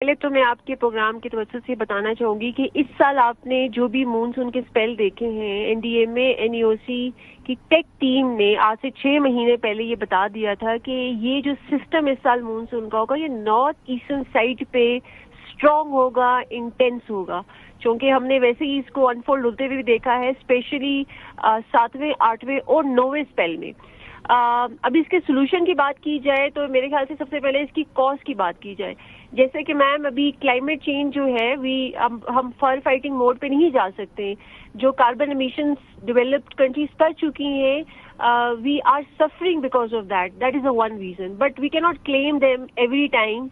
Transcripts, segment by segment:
پہلے تو میں آپ کے پروگرام کی توسط سے بتانا چاہوں گی کہ اس سال آپ نے جو بھی مونسون کے اسپیل دیکھے ہیں این ڈی ایم اے این ای او سی کی ٹیک ٹیم نے آج سے 6 مہینے پہلے یہ بتا دیا تھا کہ یہ جو سسٹم اس سال مونسون کا ہوگا یہ نارتھ ایسٹرن سائڈ پہ اسٹرانگ ہوگا، انٹینس ہوگا، چونکہ ہم نے ویسے ہی اس کو انفولڈ ہوتے ہوئے بھی دیکھا ہے، اسپیشلی 7ویں 8ویں اور 9ویں اسپیل میں۔ اب اس کے سولوشن کی بات کی جائے تو میرے خیال سے سب سے پہلے اس کی کاز کی بات کی جائے، جیسے کہ میم ابھی کلائمیٹ چینج جو ہے ہم فائر فائٹنگ موڈ پہ نہیں جا سکتے، جو کاربن امیشنز ڈیولپڈ کنٹریز کر چکی ہیں we are suffering because of that is a one reason, but we can not claim them every time.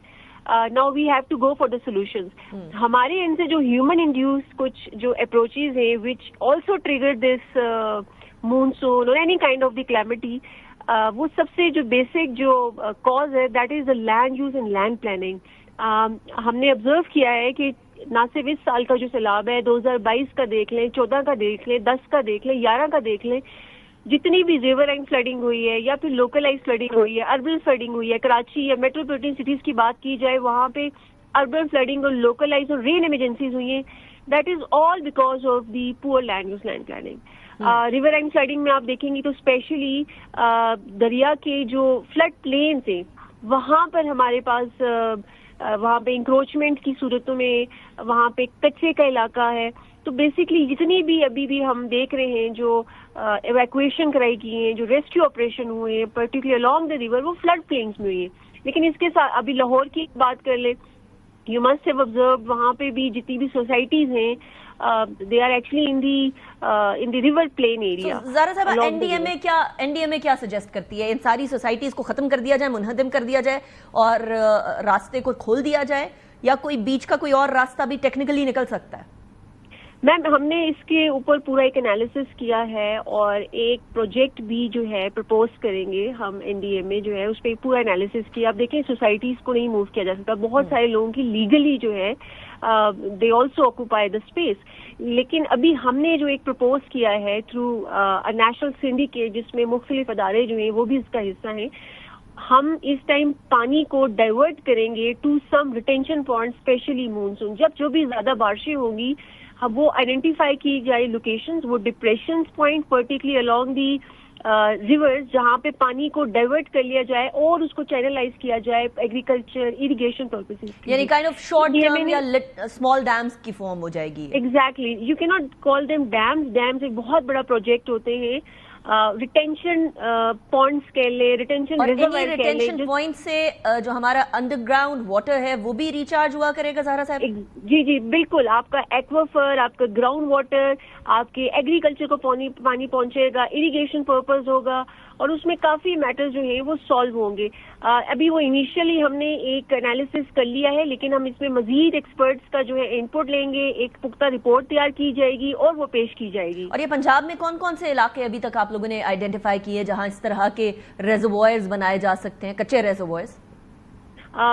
Now we have to go for the solutions. ہمارے ان سے جو ہیومن انڈیوس کچھ جو approaches ہیں which also trigger this monsoon اور any kind of the calamity, وہ سب سے جو بیسک جو کاز ہے that is the land use and land planning. ہم نے آبزرو کیا ہے کہ نہ صرف اس سال کا جو سیلاب ہے 2022 کا دیکھ لیں، 14 کا دیکھ لیں، 10 کا دیکھ لیں، 11 کا دیکھ لیں، جتنی بھی ریور لائن فلڈنگ ہوئی ہے یا پھر لوکلائز فلڈنگ ہوئی ہے، اربن فلڈنگ ہوئی ہے، کراچی یا میٹروپولیٹن سٹیز کی بات کی جائے وہاں پہ اربن فلڈنگ اور لوکلائز اور رین ایمرجنسیز ہوئی ہیں، that is all because of the poor land use land planning. River line flooding میں آپ دیکھیں گی تو اسپیشلی دریا کے جو فلڈ پلینس ہیں وہاں پر ہمارے پاس وہاں پہ انکروچمنٹ کی صورتوں میں وہاں پہ کچرے کا علاقہ ہے، تو بیسکلی جتنی بھی ابھی بھی ہم دیکھ رہے ہیں جو ایویکویشن کرائی گئی ہیں، جو ریسکیو آپریشن ہوئے ہیں پرٹیکولر along دا ریور، وہ فلڈ پلینس میں ہوئی ہیں۔ لیکن اس کے ساتھ ابھی لاہور کی بات کر لیں، یو مسٹ ہیو آبزروڈ وہاں پہ بھی جتنی بھی سوسائٹیز ہیں they are actually in the river plain area۔ زارا صاحب، این ڈی ایم اے کیا سجیسٹ کرتی ہے؟ ان ساری سوسائٹیز کو ختم کر دیا جائے، منہدم کر دیا جائے اور راستے کو کھول دیا جائے، یا کوئی بیچ کا کوئی اور راستہ بھی ٹیکنیکلی نکل سکتا ہے؟ میم ہم نے اس کے اوپر پورا ایک انالیسس کیا ہے اور ایک پروجیکٹ بھی جو ہے پرپوز کریں گے ہم این ڈی ایم اے جو ہے اس پہ پورا انالیسس کیا۔ آپ دیکھیں سوسائٹیز کو نہیں موو کیا جا سکتا، بہت سارے لوگوں کی لیگلی جو ہے they also occupy the space, لیکن ابھی ہم نے جو ایک پرپوز کیا ہے تھرو نیشنل سنڈیکیٹ جس میں مختلف ادارے جو ہیں وہ بھی اس کا حصہ ہیں، ہم اس ٹائم پانی کو ڈائیورٹ کریں گے to some retention point, especially monsoon جب جو بھی زیادہ بارشیں ہوں گی وہ آئیڈینٹیفائی کی جائے لوکیشنز، وہ ڈپریشن پوائنٹ پرٹیکولرلی along دی ریورز جہاں پہ پانی کو ڈائیورٹ کر لیا جائے اور اس کو چینلائز کیا جائے ایگریکلچر اریگیشن پرپسز، یعنی کائنڈ آف شارٹ ٹرم یا اسمال ڈیمز کی فارم ہو جائے گی۔ ایگزیکٹلی، یو کی ناٹ کال دیم ڈیمز ایک بہت بڑا پروجیکٹ ہوتے ہیں، ریٹینشن پوائنٹس کے لیے، ریٹینشن ریزروائر کے لیے، ریٹینشن پوائنٹ سے جو ہمارا انڈر گراؤنڈ واٹر ہے وہ بھی ریچارج ہوا کرے گا زہرا صاحب؟ جی بالکل، آپ کا ایکویفر، آپ کا گراؤنڈ واٹر، آپ کے ایگریکلچر کو پانی پہنچے گا، اریگیشن پرپز ہوگا اور اس میں کافی میٹر جو ہیں وہ سالو ہوں گے۔ ابھی وہ انیشیلی ہم نے ایک انالیسس کر لیا ہے، لیکن ہم اس میں مزید ایکسپرٹس کا جو ہے ان پٹ لیں گے، ایک پختہ رپورٹ تیار کی جائے گی اور وہ پیش کی جائے گی۔ اور یہ پنجاب میں کون کون سے علاقے ابھی تک آپ لوگوں نے آئیڈینٹیفائی کیے جہاں اس طرح کے ریزروائرز بنائے جا سکتے ہیں، کچے ریزروائرز؟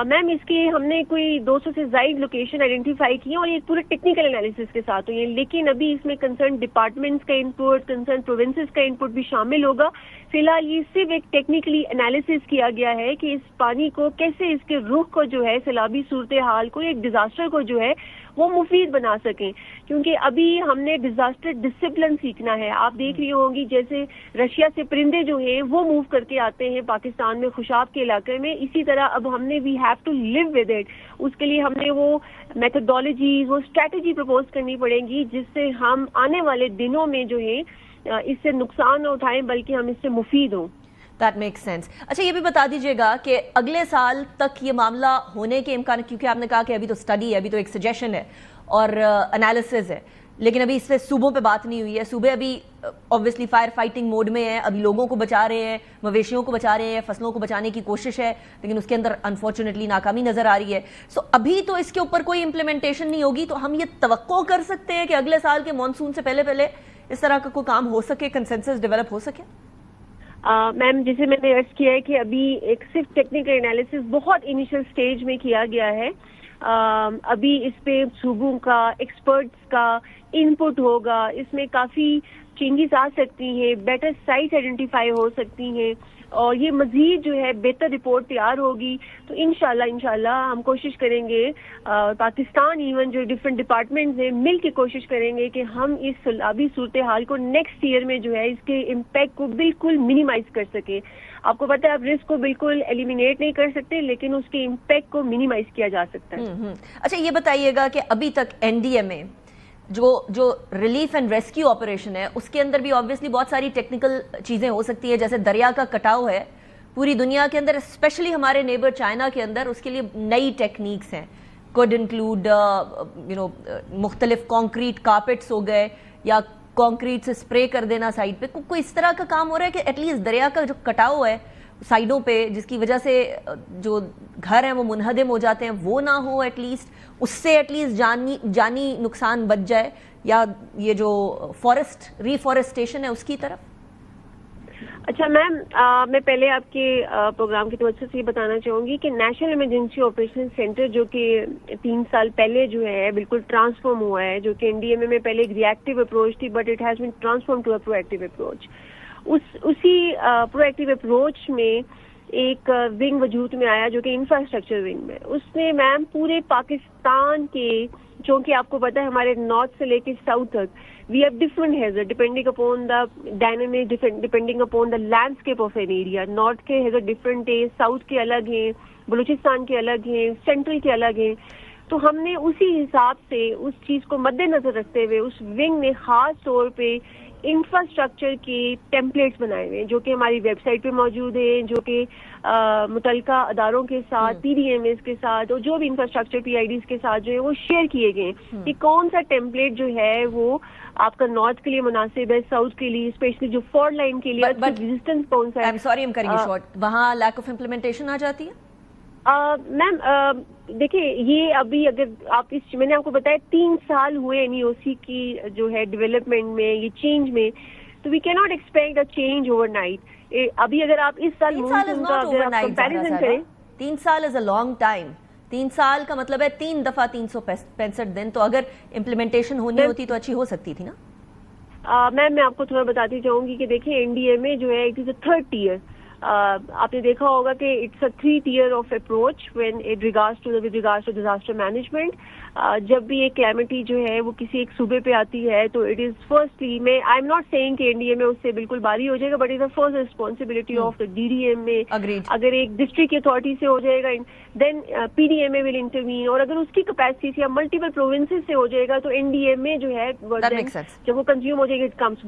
میم اس کی ہم نے کوئی 200 سے زائد لوکیشن آئیڈینٹیفائی کی ہیں اور یہ پورے ٹیکنیکل انالیسس کے ساتھ ہوئی ہیں، لیکن ابھی اس میں کنسرن ڈپارٹمنٹس کا انپٹ، کنسرن پروونسز کا انپٹ بھی شامل ہوگا۔ فی الحال یہ صرف ایک ٹیکنیکلی انالیسس کیا گیا ہے کہ اس پانی کو کیسے اس کے رخ کو جو ہے سیلابی صورتحال کو، ایک ڈیزاسٹر کو جو ہے وہ مفید بنا سکیں، کیونکہ ابھی ہم نے ڈیزاسٹر ڈسپلن سیکھنا ہے۔ آپ دیکھ رہی ہوں گی جیسے رشیا سے پرندے جو ہیں وہ موو کر کے آتے ہیں پاکستان میں خوشاب کے علاقے میں، اسی طرح اب ہم نے we have to live with it, اس کے لیے ہم نے وہ میتھڈالوجیز، وہ اسٹریٹجی پرپوز کرنی پڑے گی جس سے ہم آنے والے دنوں میں جو ہے اس سے نقصان نہ اٹھائیں بلکہ ہم اس سے مفید ہوں۔ That makes sense۔ اچھا یہ بھی بتا دیجیے گا کہ اگلے سال تک یہ معاملہ ہونے کے امکان، کیونکہ آپ نے کہا کہ ابھی تو اسٹڈی ہے، ابھی تو ایک سجیشن ہے اور انالیسز ہے، لیکن ابھی اس پہ صوبوں پہ بات نہیں ہوئی ہے، صوبے ابھی obviously فائر فائٹنگ موڈ میں ہیں، ابھی لوگوں کو بچا رہے ہیں، مویشیوں کو بچا رہے ہیں، فصلوں کو بچانے کی کوشش ہے، لیکن اس کے اندر انفارچونیٹلی ناکامی نظر آ رہی ہے۔ سو ابھی تو اس کے اوپر کوئی امپلیمنٹیشن نہیں ہوگی، تو ہم یہ توقع کر سکتے ہیں کہ اگلے سال کے مانسون سے پہلے اس طرح کا کوئی کام ہو سکے، کنسنسس ڈیولپ ہو سکے؟ میم جیسے میں نے عرض کیا ہے کہ ابھی ایک صرف ٹیکنیکل انالیسس بہت انیشل سٹیج میں کیا گیا ہے، ابھی اس پہ صوبوں کا، ایکسپرٹس کا انپٹ ہوگا، اس میں کافی چینجز آ سکتی ہیں، بیٹر سائٹ آئیڈینٹیفائی ہو سکتی ہیں اور یہ مزید جو ہے بہتر رپورٹ تیار ہوگی تو انشاءاللہ ہم کوشش کریں گے، پاکستان ایون جو ڈفرینٹ ڈپارٹمنٹس ہیں مل کے کوشش کریں گے کہ ہم اس سیلابی صورتحال کو نیکسٹ ایئر میں جو ہے اس کے امپیکٹ کو بالکل منیمائز کر سکیں. آپ کو پتہ ہے آپ رسک کو بالکل ایلیمینیٹ نہیں کر سکتے لیکن اس کے امپیکٹ کو منیمائز کیا جا سکتا ہے. اچھا یہ بتائیے گا کہ ابھی تک این ڈی ایم اے جو ریلیف اینڈ ریسکیو آپریشن ہے اس کے اندر بھی آبویسلی بہت ساری ٹیکنیکل چیزیں ہو سکتی ہے، جیسے دریا کا کٹاؤ ہے پوری دنیا کے اندر، اسپیشلی ہمارے نیبر چائنا کے اندر اس کے لیے نئی ٹیکنیکس ہیں، کوڈ انکلوڈ مختلف کانکریٹ کارپیٹس ہو گئے یا کانکریٹ سے سپرے کر دینا سائڈ پہ. کوئی اس طرح کا کام ہو رہا ہے کہ ایٹ لیسٹ دریا کا جو کٹاؤ ہے سائڈوں پہ جس کی وجہ سے جو گھر ہیں وہ منہدم ہو جاتے ہیں وہ نہ ہو، ایٹ لیسٹ اس سے ایٹ لیسٹ جانی نقصان بچ جائے، یا یہ جو ریفارسٹیشن ہے اس کی طرف؟ اچھا میم، میں پہلے آپ کے پروگرام کی توجہ سے یہ بتانا چاہوں گی کہ نیشنل ایمرجنسی آپریشن سینٹر جو کہ 3 سال پہلے جو ہے بالکل ٹرانسفارم ہوا ہے، جو کہ این ڈی ایم اے میں پہلے ایک ری ایکٹیو اپروچ تھی but it has been transform to a proactive approach. اسی پرو ایکٹیو اپروچ میں ایک ونگ وجود میں آیا جو کہ انفراسٹرکچر ونگ میں. اس نے میم پورے پاکستان کے، چونکہ آپ کو پتا ہے ہمارے نارتھ سے لے کے ساؤتھ تک we have different hazard depending upon the dynamic, depending upon the landscape of an area. North کے hazard different ہے، south کے الگ ہیں، بلوچستان کے الگ ہیں، سینٹرل کے الگ ہیں. تو ہم نے اسی حساب سے اس چیز کو مد نظر رکھتے ہوئے اس ونگ نے خاص طور پہ انفراسٹرکچر کے ٹیمپلیٹس بنائے ہوئے ہیں جو کہ ہماری ویب سائٹ پہ موجود ہیں، جو کہ متعلقہ اداروں کے ساتھ، پی ڈی ایم ایز کے ساتھ اور جو بھی انفراسٹرکچر پی آئی ڈیز کے ساتھ جو ہے وہ شیئر کیے گئے ہیں کہ کون سا ٹیمپلیٹ جو ہے وہ آپ کا نارتھ کے لیے مناسب ہے، ساؤتھ کے لیے اسپیشلی جو فالٹ لائن کے لیے ریزسٹنس کون سا ہے. وہاں لیک آف امپلیمنٹیشن آ جاتی ہے میم. دیکھیں یہ ابھی اگر آپ میں نے آپ کو بتایا 3 سال ہوئے این ای او سی کی جو ہے ڈیولپمنٹ میں، یہ چینج میں، تو وی can not expect a change over night. ابھی اگر آپ اس سال کمپیریزن کریں، 3 سال از اے لانگ ٹائم. 3 سال کا مطلب ہے 3 دفعہ 365 دن، تو اگر امپلیمنٹیشن ہونی ہوتی تو اچھی ہو سکتی تھی نا. میم میں آپ کو تھوڑا بتاتی چاہوں گی کہ دیکھیں این ڈی ایم اے جو ہے it is a 3rd tier. آپ نے دیکھا ہوگا کہ it's a 3 tier of approach when it regards to disaster management. جب بھی ایک کلیمٹی جو ہے وہ کسی ایک صوبے پہ آتی ہے تو اٹ از فرسٹلی، میں آئی ایم ناٹ سیئنگ کہ این ڈی ایم اے اس سے بالکل باری ہو جائے گا، but it is first responsibility of the D D M میں. اگر ایک ڈسٹرکٹ اتھارٹی سے ہو جائے گا then P D M A will intervene, اور اگر اس کی کیپیسٹی سے یا ملٹیپل پروونسز سے ہو جائے گا تو این ڈی ایم اے جو ہے جب وہ کنزیوم ہو جائے گا اٹ کمس